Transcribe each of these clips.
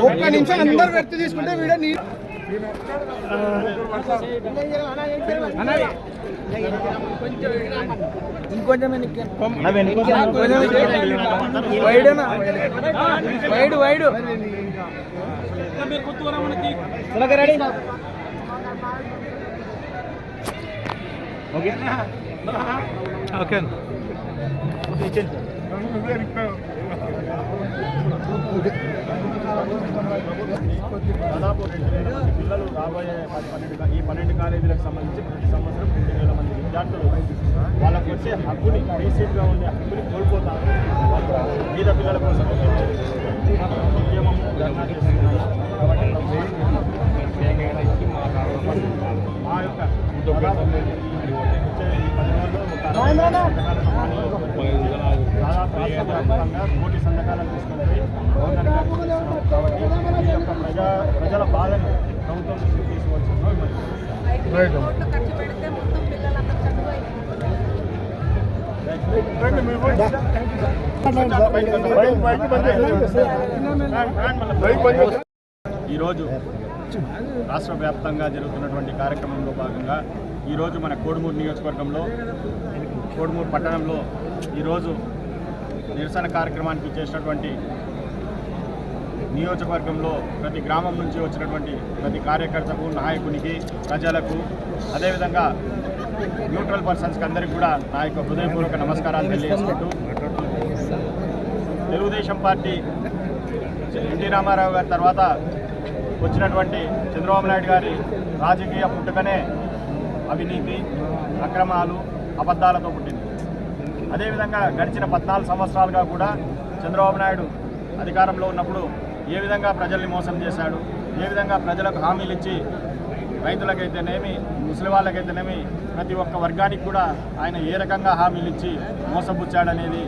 ఒక్క నిమిషం అందరు వ్యక్తి తీసుకుంటే వీడియో ఇంకొంచెం wide wide ready okay okay దాదాపు 2,000 పిల్లలు రాబోయే 12 కాలేజీలకు సంబంధించి ప్రతి సంవత్సరం 2,000 మంది విద్యార్థులు వాళ్ళకు వచ్చే హక్కుని బేసిక్గా ఉండే హక్కుని కోల్పోతారు. పేద పిల్లల కోసం ఉద్యమం మా యొక్క కోటి సంతకాలను తీసుకుంటే గవర్నర్ కాబట్టి ఈ యొక్క ప్రజల బాధను ప్రభుత్వం తీసుకోవాల్సింది. ఈరోజు రాష్ట్ర వ్యాప్తంగా జరుగుతున్నటువంటి కార్యక్రమంలో భాగంగా ఈరోజు మన కోడుమూరు నియోజకవర్గంలో కోడుమూరు పట్టణంలో ఈరోజు నిరసన కార్యక్రమానికి చేసినటువంటి నియోజకవర్గంలో ప్రతి గ్రామం నుంచి వచ్చినటువంటి ప్రతి కార్యకర్తకు, నాయకునికి, ప్రజలకు, అదేవిధంగా న్యూట్రల్ పర్సన్స్కి అందరికీ కూడా నా యొక్క హృదయపూర్వక నమస్కారాలు తెలియజేసుకుంటూ తెలుగుదేశం పార్టీ ఎన్టీ రామారావు గారి తర్వాత వచ్చినటువంటి చంద్రబాబు నాయుడు గారి రాజకీయ పుట్టుకనే అవినీతి, అక్రమాలు, అబద్ధాలతో పుట్టింది. అదేవిధంగా గడిచిన 14 సంవత్సరాలుగా కూడా చంద్రబాబు నాయుడు అధికారంలో ఉన్నప్పుడు ఏ విధంగా ప్రజల్ని మోసం చేశాడు, ఏ విధంగా ప్రజలకు హామీలు ఇచ్చి రైతులకైతేనేమి, ముసలి వాళ్ళకైతేనేమి ప్రతి ఒక్క వర్గానికి కూడా ఆయన ఏ రకంగా హామీలు ఇచ్చి మోసపుచ్చాడనేది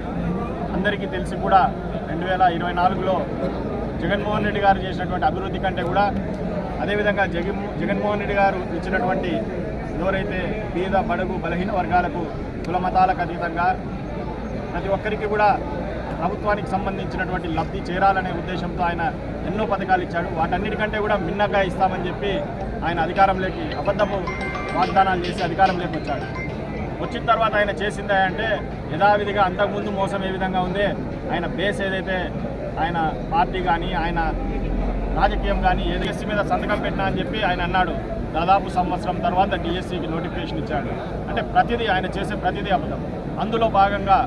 అందరికీ తెలిసి కూడా 2024లో జగన్మోహన్ రెడ్డి గారు చేసినటువంటి అభివృద్ధి కంటే కూడా అదేవిధంగా జగన్మోహన్ రెడ్డి గారు ఇచ్చినటువంటి ఎవరైతే పేద, బడుగు, బలహీన వర్గాలకు కులమతాలకు అతీతంగా ప్రతి ఒక్కరికి కూడా ప్రభుత్వానికి సంబంధించినటువంటి లబ్ధి చేరాలనే ఉద్దేశంతో ఆయన ఎన్నో పథకాలు ఇచ్చాడు. వాటన్నిటికంటే కూడా మిన్నగా ఇస్తామని చెప్పి ఆయన అధికారంలోకి అబద్ధపు వాగ్దానాలు చేసి అధికారంలోకి వచ్చాడు. వచ్చిన తర్వాత ఆయన చేసిందే అంటే యథావిధిగా అంతకుముందు మోసం ఏ విధంగా ఉందే ఆయన బేస్ ఏదైతే ఆయన పార్టీ కానీ ఆయన రాజకీయం కానీ డిఎస్సీ మీద సంతకం పెట్టినా అని చెప్పి ఆయన అన్నాడు. దాదాపు సంవత్సరం తర్వాత డిఎస్సీకి నోటిఫికేషన్ ఇచ్చాడు. అంటే ప్రతిదీ ఆయన చేసే ప్రతిదీ అబద్ధం. అందులో భాగంగా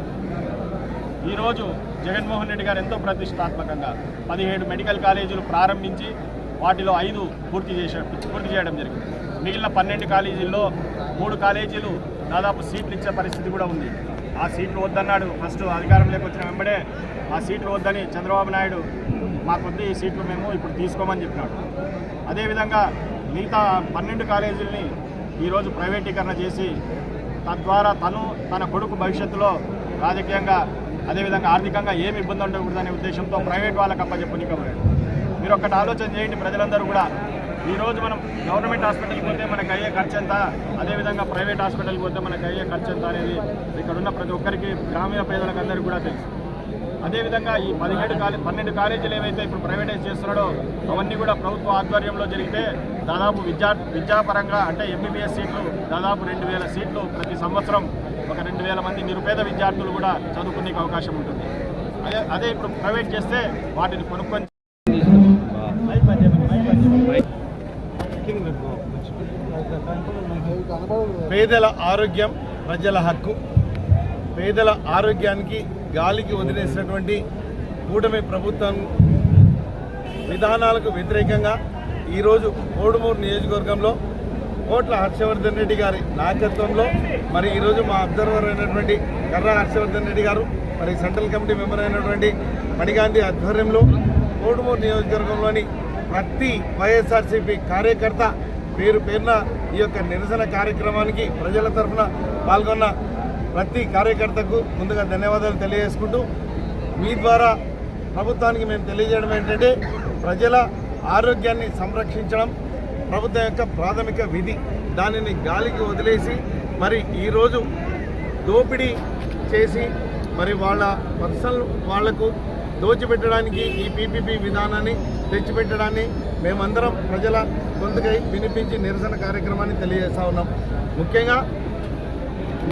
ఈరోజు జగన్మోహన్ రెడ్డి గారు ఎంతో ప్రతిష్టాత్మకంగా 17 మెడికల్ కాలేజీలు ప్రారంభించి వాటిలో 5 పూర్తి చేయడం జరిగింది. మిగిలిన 12 కాలేజీల్లో 3 కాలేజీలు దాదాపు సీట్లు ఇచ్చే పరిస్థితి కూడా ఉంది. ఆ సీట్లు వద్దన్నాడు. ఫస్ట్ అధికారంలోకి వచ్చిన వెంబడే ఆ సీట్లు వద్దని చంద్రబాబు నాయుడు మాకొద్దు ఈ సీట్లు మేము ఇప్పుడు తీసుకోమని చెప్పినాడు. అదేవిధంగా మిగతా 12 కాలేజీలని ఈరోజు ప్రైవేటీకరణ చేసి తద్వారా తన కొడుకు భవిష్యత్తులో రాజకీయంగా అదేవిధంగా ఆర్థికంగా ఏమి ఇబ్బంది ఉండకూడదనే ఉద్దేశంతో ప్రైవేట్ వాళ్ళకి అప్పచెప్పనికపోయాడు. మీరు ఒక్కటి ఆలోచన చేయండి ప్రజలందరూ కూడా. ఈరోజు మనం గవర్నమెంట్ హాస్పిటల్కి పోతే మనకు అయ్యే ఖర్చు ఎంత, అదేవిధంగా ప్రైవేట్ హాస్పిటల్కి పోతే మనకు అయ్యే ఖర్చు ఎంత అనేది ఇక్కడున్న ప్రతి ఒక్కరికి, గ్రామీణ పేదలకు అందరికీ కూడా తెలుసు. అదేవిధంగా ఈ 12 కాలేజీలు ఏవైతే ఇప్పుడు ప్రైవేటైజ్ చేస్తున్నాడో అవన్నీ కూడా ప్రభుత్వ ఆధ్వర్యంలో జరిగితే దాదాపు విద్యాపరంగా అంటే ఎంబీబీఎస్ సీట్లు దాదాపు 2,000 సీట్లు ప్రతి సంవత్సరం ఒక 2,000 మంది నిరుపేద విద్యార్థులు కూడా చదువుకునే అవకాశం ఉంటుంది. అదే ఇప్పుడు ప్రైవేట్ చేస్తే వాటిని కొనుక్కొని పేదల ఆరోగ్యం ప్రజల హక్కు. పేదల ఆరోగ్యానికి గాలికి వదిలేసినటువంటి కూటమి ప్రభుత్వం విధానాలకు వ్యతిరేకంగా ఈరోజు కోడుమూరు నియోజకవర్గంలో కోట్ల హర్షవర్ధన్ రెడ్డి గారి నాయకత్వంలో మరి ఈరోజు మా అబ్జర్వర్ అయినటువంటి కర్రా హర్షవర్ధన్ రెడ్డి గారు, మరి సెంట్రల్ కమిటీ మెంబర్ అయినటువంటి మణిగాంధీ ఆధ్వర్యంలో కోడుమూరు నియోజకవర్గంలోని ప్రతి వైఎస్ఆర్సీపీ కార్యకర్త పేరున ఈ యొక్క నిరసన కార్యక్రమానికి ప్రజల తరఫున పాల్గొన్న ప్రతి కార్యకర్తకు ముందుగా ధన్యవాదాలు తెలియజేసుకుంటూ, మీ ద్వారా ప్రభుత్వానికి మేము తెలియజేయడం ఏంటంటే ప్రజల ఆరోగ్యాన్ని సంరక్షించడం ప్రభుత్వం యొక్క ప్రాథమిక విధి. దానిని గాలికి వదిలేసి మరి ఈరోజు దోపిడీ చేసి మరి వాళ్ళ పర్సనల్ వాళ్లకు దోచిపెట్టడానికి ఈ పీపీపీ విధానాన్ని తెచ్చిపెట్టడాన్ని మేమందరం ప్రజల గొంతుకై వినిపించి నిరసన కార్యక్రమాన్ని తెలియజేస్తా ఉన్నాం. ముఖ్యంగా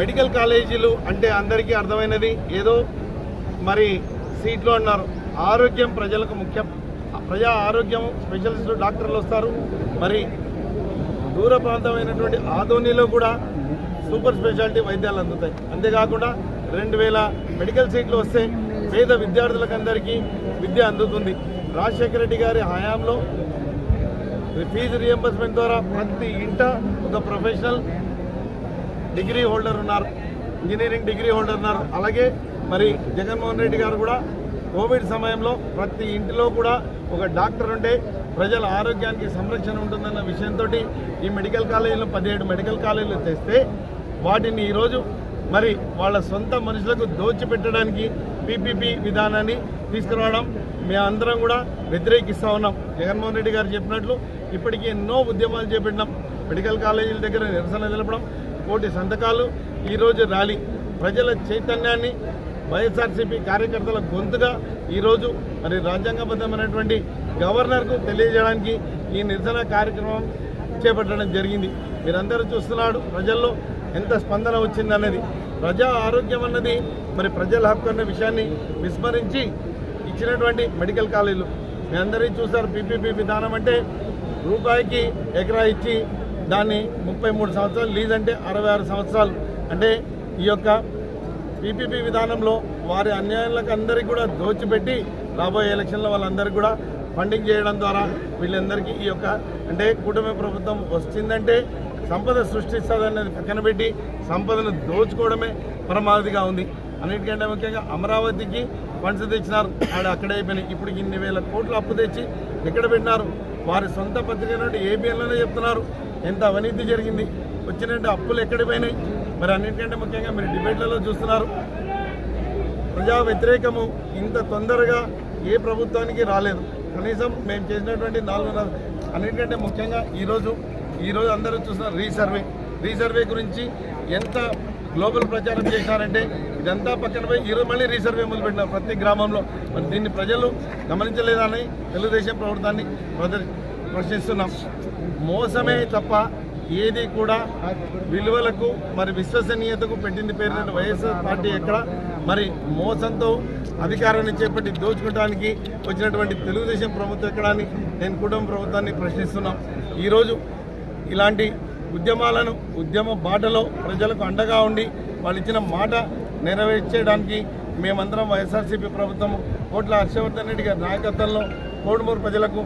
మెడికల్ కాలేజీలు అంటే అందరికీ అర్థమైనది ఏదో మరి సీట్లు అన్నారు. ఆరోగ్యం ప్రజలకు ముఖ్యం. ప్రజా ఆరోగ్యం స్పెషలిస్టు డాక్టర్లు వస్తారు. మరి దూర ప్రాంతమైనటువంటి ఆదోనిలో కూడా సూపర్ స్పెషాలిటీ వైద్యాలు అందుతాయి. అంతేకాకుండా 2000 మెడికల్ సీట్లు వస్తే పేద విద్యార్థులకు అందరికీ విద్య అందుతుంది. రాజశేఖర రెడ్డి గారి హయాంలో ఫీజు రియంబర్స్మెంట్ ద్వారా ప్రతి ఇంట ఒక ప్రొఫెషనల్ డిగ్రీ హోల్డర్ ఉన్నారు, ఇంజనీరింగ్ డిగ్రీ హోల్డర్ ఉన్నారు. అలాగే మరి జగన్మోహన్ రెడ్డి గారు కూడా కోవిడ్ సమయంలో ప్రతి ఇంటిలో కూడా ఒక డాక్టర్ ఉంటే ప్రజల ఆరోగ్యానికి సంరక్షణ ఉంటుందన్న విషయంతో ఈ మెడికల్ కాలేజీలో 17 మెడికల్ కాలేజీలు తెస్తే వాటిని ఈరోజు మరి వాళ్ళ సొంత మనుషులకు దోచిపెట్టడానికి పీపీపీ విధానాన్ని తీసుకురావడం మేమందరం కూడా వ్యతిరేకిస్తూ ఉన్నాం. జగన్మోహన్ రెడ్డి గారు చెప్పినట్లు ఇప్పటికీ ఎన్నో ఉద్యమాలు చేపట్టినాం. మెడికల్ కాలేజీల దగ్గర నిరసన తెలపడం, కోటి సంతకాలు, ఈరోజు ర్యాలీ, ప్రజల చైతన్యాన్ని వైఎస్ఆర్సీపీ కార్యకర్తల గొంతుగా ఈరోజు మరి రాజ్యాంగబద్ధమైనటువంటి గవర్నర్కు తెలియజేయడానికి ఈ నిరసన కార్యక్రమం చేపట్టడం జరిగింది. మీరందరూ చూస్తున్నాడు ప్రజల్లో ఎంత స్పందన వచ్చిందన్నది. ప్రజా ఆరోగ్యం అన్నది మరి ప్రజల హక్కు అన్న విషయాన్ని విస్మరించి ఇచ్చినటువంటి మెడికల్ కాలేజీలు మీ అందరికీ చూస్తారు. పీపీపీ విధానం అంటే రూపాయికి ఎకరా ఇచ్చి దాన్ని 33 సంవత్సరాలు, లీజ్ అంటే 66 సంవత్సరాలు. అంటే ఈ యొక్క పీపీపీ విధానంలో వారి అన్యాయాలకు అందరికీ కూడా దోచిపెట్టి రాబోయే ఎలక్షన్లో వాళ్ళందరికీ కూడా ఫండింగ్ చేయడం ద్వారా వీళ్ళందరికీ ఈ యొక్క అంటే కూటమి ప్రభుత్వం వచ్చిందంటే సంపద సృష్టిస్తుందనేది పక్కన పెట్టి సంపదను దోచుకోవడమే పరమావధిగా ఉంది. అన్నిటికంటే ముఖ్యంగా అమరావతికి ఫండ్స్ తెచ్చినారు, అక్కడే అయిపోయినాయి. ఇప్పుడు ఇన్ని వేల కోట్లు అప్పు తెచ్చి ఎక్కడ పెట్టినారు? వారి సొంత పత్రిక నుండి ఏబిఎన్లోనే చెప్తున్నారు ఎంత అవినీతి జరిగింది, వచ్చినట్టు అప్పులు ఎక్కడ పోయినాయి. మరి అన్నిటికంటే ముఖ్యంగా మీరు డిబేట్లలో చూస్తున్నారు, ప్రజా వ్యతిరేకము ఇంత తొందరగా ఏ ప్రభుత్వానికి రాలేదు. కనీసం మేము చేసినటువంటి 4 అన్నిటికంటే ముఖ్యంగా ఈరోజు అందరూ చూస్తున్నారు రీసర్వే గురించి ఎంత గ్లోబల్ ప్రచారం చేశారంటే ఇదంతా పక్కన పోయి ఈరోజు మళ్ళీ రీసర్వే మొదలుపెట్టినారు ప్రతి గ్రామంలో. మరి దీన్ని ప్రజలు గమనించలేదని తెలుగుదేశం ప్రభుత్వాన్ని ప్రశ్నిస్తున్నాం. మోసమే తప్ప ఏది కూడా విలువలకు మరి విశ్వసనీయతకు పెట్టింది పేరు వైఎస్ఆర్ పార్టీ ఎక్కడ మరి మోసంతో అధికారాన్ని చేపట్టి దోచుకోవడానికి వచ్చినటువంటి తెలుగుదేశం ప్రభుత్వం ఎక్కడ అని నేను కుటుంబ ప్రభుత్వాన్ని ప్రశ్నిస్తున్నాం. ఈరోజు ఇలాంటి ఉద్యమాలను ఉద్యమ బాటలో ప్రజలకు అండగా ఉండి వాళ్ళు ఇచ్చిన మాట నెరవేర్చేయడానికి మేమందరం వైఎస్ఆర్సీపీ ప్రభుత్వం కోట్ల హర్షవర్ధన్ రెడ్డి గారి నాయకత్వంలో కోడుమూరు ప్రజలకు